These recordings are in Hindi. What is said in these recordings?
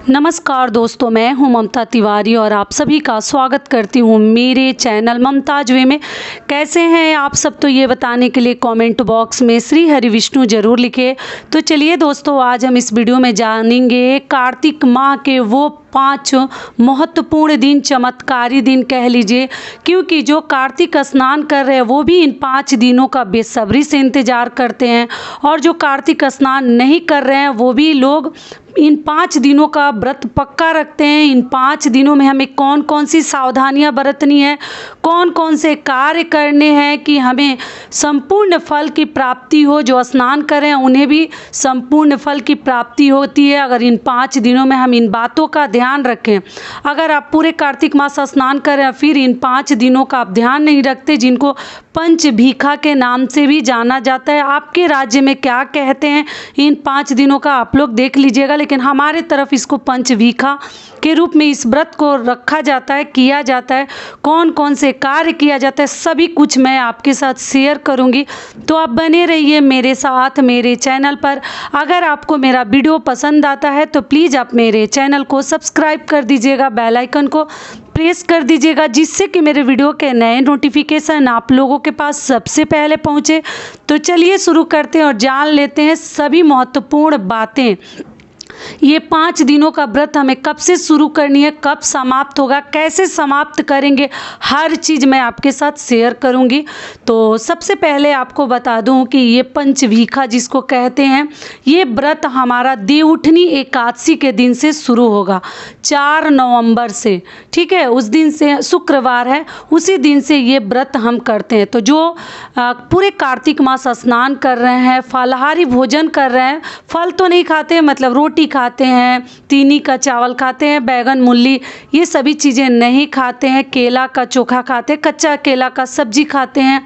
नमस्कार दोस्तों, मैं हूं ममता तिवारी और आप सभी का स्वागत करती हूं मेरे चैनल ममताज वे में। कैसे हैं आप सब, तो ये बताने के लिए कमेंट बॉक्स में श्री हरि विष्णु जरूर लिखें। तो चलिए दोस्तों, आज हम इस वीडियो में जानेंगे कार्तिक माह के वो 5 महत्वपूर्ण दिन, चमत्कारी दिन कह लीजिए, क्योंकि जो कार्तिक स्नान कर रहे हैं वो भी इन 5 दिनों का बेसब्री से इंतज़ार करते हैं, और जो कार्तिक स्नान नहीं कर रहे हैं वो भी लोग इन 5 दिनों का व्रत पक्का रखते हैं। इन 5 दिनों में हमें कौन कौन सी सावधानियां बरतनी है, कौन कौन से कार्य करने हैं कि हमें संपूर्ण फल की प्राप्ति हो। जो स्नान करें उन्हें भी संपूर्ण फल की प्राप्ति होती है अगर इन 5 दिनों में हम इन बातों का ध्यान रखें। अगर आप पूरे कार्तिक मास स्नान करें फिर इन 5 दिनों का आप ध्यान नहीं रखते, जिनको पंचभीखा के नाम से भी जाना जाता है, आपके राज्य में क्या कहते हैं इन 5 दिनों का आप लोग देख लीजिएगा, लेकिन हमारे तरफ इसको पंचभीखा के रूप में इस व्रत को रखा जाता है, किया जाता है। कौन कौन से कार्य किया जाता है सभी कुछ मैं आपके साथ शेयर करूंगी, तो आप बने रहिए मेरे साथ मेरे चैनल पर। अगर आपको मेरा वीडियो पसंद आता है तो प्लीज़ आप मेरे चैनल को सब्सक्राइब कर दीजिएगा, बेल आइकन को प्रेस कर दीजिएगा, जिससे कि मेरे वीडियो के नए नोटिफिकेशन आप लोगों के पास सबसे पहले पहुंचे। तो चलिए शुरू करते हैं और जान लेते हैं सभी महत्वपूर्ण बातें। ये 5 दिनों का व्रत हमें कब से शुरू करनी है, कब समाप्त होगा, कैसे समाप्त करेंगे, हर चीज़ मैं आपके साथ शेयर करूंगी। तो सबसे पहले आपको बता दूं कि ये पंचभीखा जिसको कहते हैं, ये व्रत हमारा देवउठनी एकादशी के दिन से शुरू होगा, 4 नवंबर से। ठीक है, उस दिन से शुक्रवार है, उसी दिन से ये व्रत हम करते हैं। तो जो पूरे कार्तिक मास स्नान कर रहे हैं, फलाहारी भोजन कर रहे हैं, फल तो नहीं खाते, मतलब रोटी खाते हैं, तीनी का चावल खाते हैं, बैगन मूली ये सभी चीज़ें नहीं खाते हैं, केला का चोखा खाते हैं, कच्चा केला का सब्जी खाते हैं,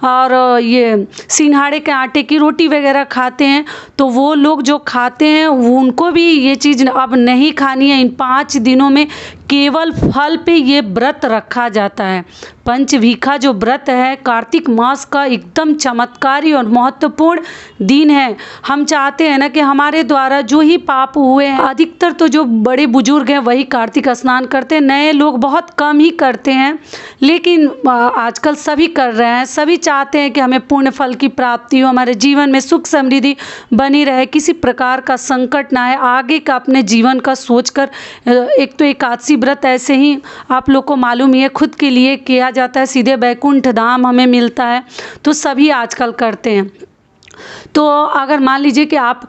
और ये सिंघाड़े के आटे की रोटी वगैरह खाते हैं। तो वो लोग जो खाते हैं उनको भी ये चीज़ अब नहीं खानी है। इन 5 दिनों में केवल फल पे ये व्रत रखा जाता है। पंचभीखा जो व्रत है कार्तिक मास का एकदम चमत्कारी और महत्वपूर्ण दिन है। हम चाहते हैं ना कि हमारे द्वारा जो ही पाप हुए हैं, अधिकतर तो जो बड़े बुजुर्ग हैं वही कार्तिक स्नान करते हैं, नए लोग बहुत कम ही करते हैं, लेकिन आजकल सभी कर रहे हैं। सभी चाहते हैं कि हमें पूर्ण फल की प्राप्ति हो, हमारे जीवन में सुख समृद्धि बनी रहे, किसी प्रकार का संकट ना आए, आगे का अपने जीवन का सोचकर। एक तो एकादशी व्रत ऐसे ही आप लोग को मालूम ही है खुद के लिए किया जाता है, सीधे वैकुंठ धाम हमें मिलता है, तो सभी आजकल करते हैं। तो अगर मान लीजिए कि आप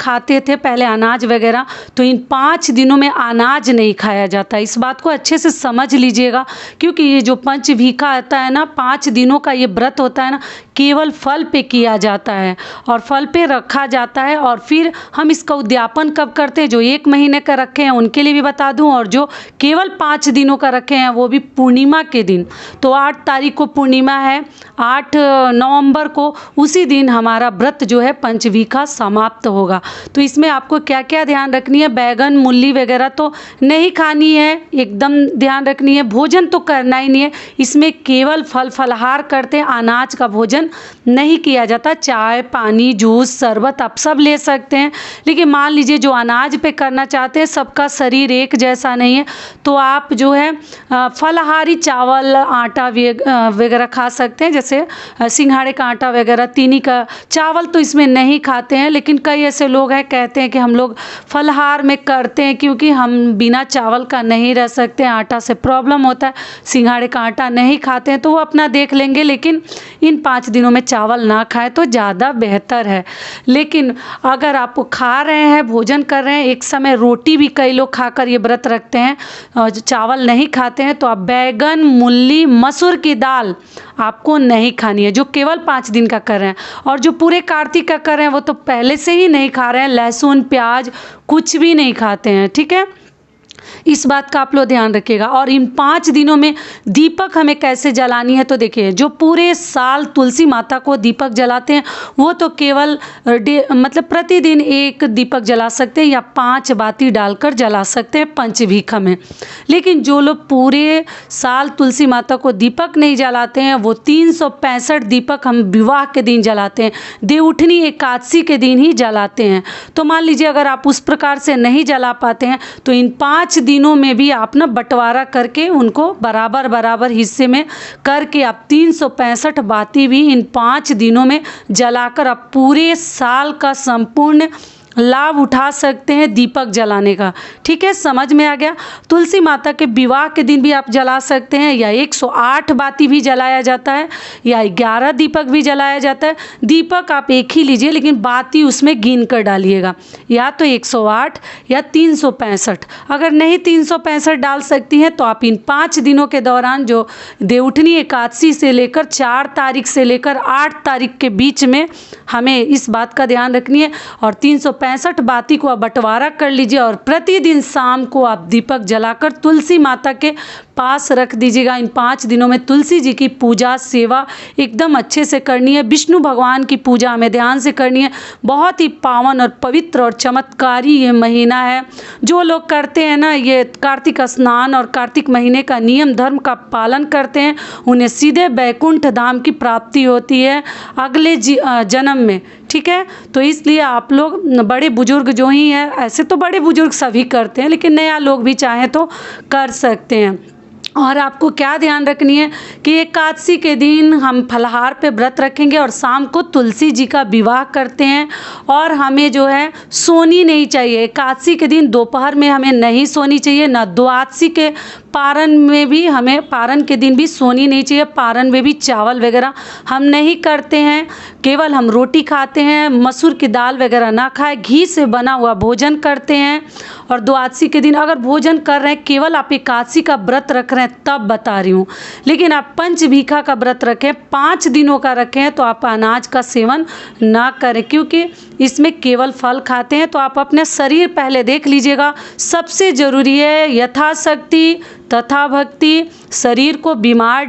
खाते थे पहले अनाज वगैरह, तो इन 5 दिनों में अनाज नहीं खाया जाता। इस बात को अच्छे से समझ लीजिएगा, क्योंकि ये जो पंचभीखा आता है ना, 5 दिनों का ये व्रत होता है ना, केवल फल पे किया जाता है और फल पे रखा जाता है। और फिर हम इसका उद्यापन कब करते हैं, जो 1 महीने का रखे हैं उनके लिए भी बता दूं, और जो केवल 5 दिनों का रखे हैं वो भी पूर्णिमा के दिन। तो 8 तारीख को पूर्णिमा है, 8 नवंबर को उसी दिन हमारा व्रत जो है पंचभीखा समाप्त होगा। तो इसमें आपको क्या क्या ध्यान रखनी है, बैगन मूली वगैरह तो नहीं खानी है, एकदम ध्यान रखनी है। भोजन तो करना ही नहीं है, इसमें केवल फल फलाहार करते हैं, अनाज का भोजन नहीं किया जाता। चाय पानी जूस शरबत आप सब ले सकते हैं, लेकिन मान लीजिए जो अनाज पे करना चाहते हैं, सबका शरीर एक जैसा नहीं है, तो आप जो है फलाहारी चावल आटा वगैरह खा सकते हैं, जैसे सिंघाड़े का आटा वगैरह। तीनी का चावल तो इसमें नहीं खाते हैं, लेकिन कई ऐसे लोग हैं कहते हैं कि हम लोग फलाहार में करते हैं क्योंकि हम बिना चावल का नहीं रह सकते हैं, आटा से प्रॉब्लम होता है, सिंघाड़े का आटा नहीं खाते हैं, तो वो अपना देख लेंगे। लेकिन इन 5 दिनों में चावल ना खाएं तो ज़्यादा बेहतर है। लेकिन अगर आप खा रहे हैं, भोजन कर रहे हैं, एक समय रोटी भी कई लोग खाकर ये व्रत रखते हैं और चावल नहीं खाते हैं, तो आप बैगन मूली मसूर की दाल आपको नहीं खानी है, जो केवल 5 दिन का कर रहे हैं। और जो पूरे कार्तिक का कर रहे हैं वो तो पहले से ही नहीं खा रहे हैं, लहसुन प्याज कुछ भी नहीं खाते हैं। ठीक है, इस बात का आप लोग ध्यान रखिएगा। और इन 5 दिनों में दीपक हमें कैसे जलानी है, तो देखिए जो पूरे साल तुलसी माता को दीपक जलाते हैं वो तो केवल मतलब प्रतिदिन एक दीपक जला सकते हैं या 5 बाती डालकर जला सकते हैं पंचभीखा में। लेकिन जो लोग पूरे साल तुलसी माता को दीपक नहीं जलाते हैं वो 365 दीपक हम विवाह के दिन जलाते हैं, देवउठनी एकादशी के दिन ही जलाते हैं। तो मान लीजिए अगर आप उस प्रकार से नहीं जला पाते हैं तो इन 5 दिनों में भी आप ना बंटवारा करके उनको बराबर बराबर हिस्से में करके आप 365 बाती भी इन 5 दिनों में जलाकर आप पूरे साल का संपूर्ण लाभ उठा सकते हैं दीपक जलाने का। ठीक है, समझ में आ गया। तुलसी माता के विवाह के दिन भी आप जला सकते हैं, या 108 बाती भी जलाया जाता है, या 11 दीपक भी जलाया जाता है। दीपक आप एक ही लीजिए लेकिन बाती उसमें गिन कर डालिएगा, या तो 108 या 365। अगर नहीं 365 डाल सकती हैं तो आप इन 5 दिनों के दौरान जो देवउठनी एकादशी से लेकर 4 तारीख से लेकर 8 तारीख के बीच में हमें इस बात का ध्यान रखनी है। और 365 बाती को आप बंटवारा कर लीजिए और प्रतिदिन शाम को आप दीपक जलाकर तुलसी माता के पास रख दीजिएगा। इन 5 दिनों में तुलसी जी की पूजा सेवा एकदम अच्छे से करनी है। विष्णु भगवान की पूजा हमें ध्यान से करनी है। बहुत ही पावन और पवित्र और चमत्कारी ये महीना है। जो लोग करते हैं ना ये कार्तिक स्नान और कार्तिक महीने का नियम धर्म का पालन करते हैं उन्हें सीधे बैकुंठ धाम की प्राप्ति होती है अगले जन्म में। ठीक है, तो इसलिए आप लोग बड़े बुजुर्ग जो ही हैं, ऐसे तो बड़े बुजुर्ग सभी करते हैं लेकिन नया लोग भी चाहें तो कर सकते हैं। और आपको क्या ध्यान रखनी है कि एकादशी के दिन हम फलाहार पे व्रत रखेंगे और शाम को तुलसी जी का विवाह करते हैं। और हमें जो है सोनी नहीं चाहिए एकादशी के दिन, दोपहर में हमें नहीं सोनी चाहिए, ना द्वादशी के पारण में भी हमें पारण के दिन भी सोनी नहीं चाहिए। पारण में भी चावल वगैरह हम नहीं करते हैं, केवल हम रोटी खाते हैं, मसूर की दाल वगैरह ना खाए, घी से बना हुआ भोजन करते हैं। और द्वादशी के दिन अगर भोजन कर रहे हैं, केवल आप एकादशी का व्रत रख रहे हैं तब बता रही हूँ, लेकिन आप पंचभीखा का व्रत रखें 5 दिनों का रखें तो आप अनाज का सेवन ना करें, क्योंकि इसमें केवल फल खाते हैं। तो आप अपने शरीर पहले देख लीजिएगा। सबसे ज़रूरी है यथाशक्ति तथा भक्ति। शरीर को बीमार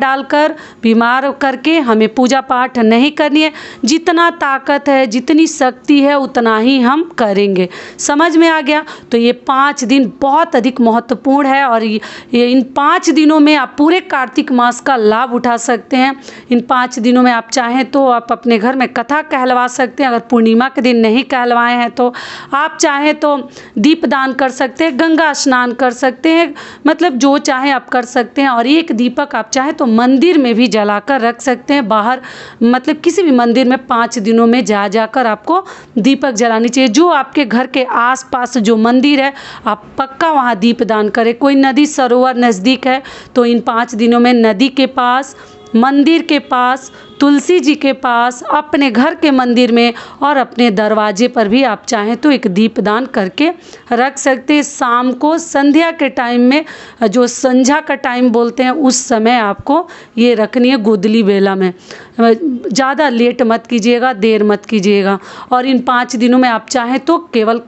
करके हमें पूजा पाठ नहीं करनी है। जितना ताकत है जितनी शक्ति है उतना ही हम करेंगे। समझ में आ गया। तो ये 5 दिन बहुत अधिक महत्वपूर्ण है और ये इन 5 दिनों में आप पूरे कार्तिक मास का लाभ उठा सकते हैं। इन 5 दिनों में आप चाहें तो आप अपने घर में कथा कहलवा सकते हैं। अगर पूर्णिमा के दिन नहीं कहलवाए हैं तो आप चाहें तो दीपदान कर सकते हैं, गंगा स्नान कर सकते हैं, मतलब जो चाहे आप कर सकते हैं। और एक दीपक आप चाहें तो मंदिर में भी जलाकर रख सकते हैं। बाहर मतलब किसी भी मंदिर में 5 दिनों में जाकर आपको दीपक जलानी चाहिए। जो आपके घर के आसपास जो मंदिर है आप पक्का वहाँ दीपदान करें। कोई नदी सरोवर नज़दीक है तो इन 5 दिनों में नदी के पास, मंदिर के पास, तुलसी जी के पास, अपने घर के मंदिर में और अपने दरवाजे पर भी आप चाहें तो एक दीपदान करके रख सकते हैं। शाम को संध्या के टाइम में, जो संध्या का टाइम बोलते हैं, उस समय आपको ये रखनी है गोदली बेला में। ज़्यादा लेट मत कीजिएगा, देर मत कीजिएगा। और इन 5 दिनों में आप चाहें तो केवल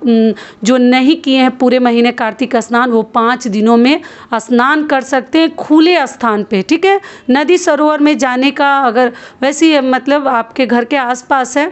जो नहीं किए हैं पूरे महीने कार्तिक स्नान, वो 5 दिनों में स्नान कर सकते हैं खुले स्थान पे। ठीक है, नदी सरोवर में जाने का अगर वैसे मतलब आपके घर के आसपास है,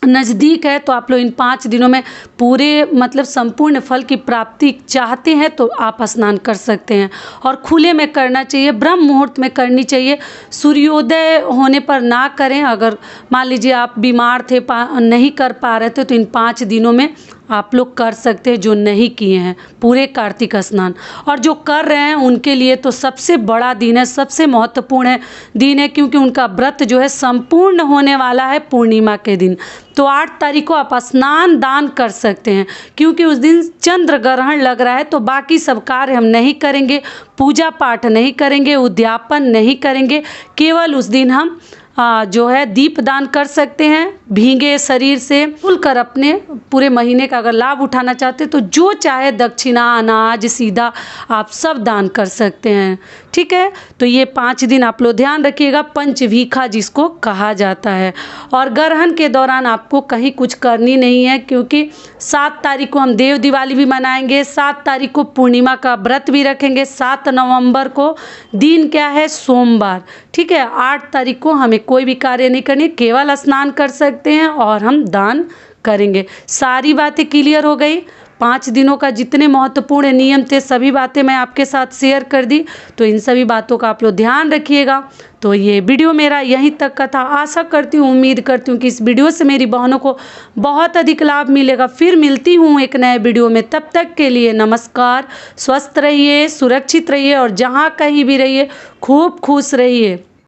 नज़दीक है, तो आप लोग इन 5 दिनों में पूरे मतलब संपूर्ण फल की प्राप्ति चाहते हैं तो आप स्नान कर सकते हैं। और खुले में करना चाहिए, ब्रह्म मुहूर्त में करनी चाहिए। सूर्योदय होने पर ना करें। अगर मान लीजिए आप बीमार थे, नहीं कर पा रहे थे, तो इन 5 दिनों में आप लोग कर सकते हैं जो नहीं किए हैं पूरे कार्तिक स्नान। और जो कर रहे हैं उनके लिए तो सबसे बड़ा दिन है, सबसे महत्वपूर्ण दिन है, क्योंकि उनका व्रत जो है संपूर्ण होने वाला है पूर्णिमा के दिन। तो 8 तारीख को आप स्नान दान कर सकते हैं, क्योंकि उस दिन चंद्र ग्रहण लग रहा है। तो बाकी सब कार्य हम नहीं करेंगे, पूजा पाठ नहीं करेंगे, उद्यापन नहीं करेंगे, केवल उस दिन हम जो है दीप दान कर सकते हैं। भीगे शरीर से खुलकर अपने पूरे महीने का अगर लाभ उठाना चाहते हैं तो जो चाहे दक्षिणा, अनाज, सीधा आप सब दान कर सकते हैं। ठीक है, तो ये 5 दिन आप लोग ध्यान रखिएगा, पंचवीखा जिसको कहा जाता है। और ग्रहण के दौरान आपको कहीं कुछ करनी नहीं है, क्योंकि 7 तारीख को हम देव दिवाली भी मनाएंगे, 7 तारीख को पूर्णिमा का व्रत भी रखेंगे, 7 नवंबर को दिन क्या है, सोमवार। ठीक है, 8 तारीख को हमें कोई भी कार्य नहीं करनी, केवल स्नान कर सकते हैं और हम दान करेंगे। सारी बातें क्लियर हो गई। 5 दिनों का जितने महत्वपूर्ण नियम थे सभी बातें मैं आपके साथ शेयर कर दी, तो इन सभी बातों का आप लोग ध्यान रखिएगा। तो ये वीडियो मेरा यहीं तक का था। आशा करती हूँ, उम्मीद करती हूँ कि इस वीडियो से मेरी बहनों को बहुत अधिक लाभ मिलेगा। फिर मिलती हूँ एक नए वीडियो में, तब तक के लिए नमस्कार। स्वस्थ रहिए, सुरक्षित रहिए और जहाँ कहीं भी रहिए खूब खुश रहिए।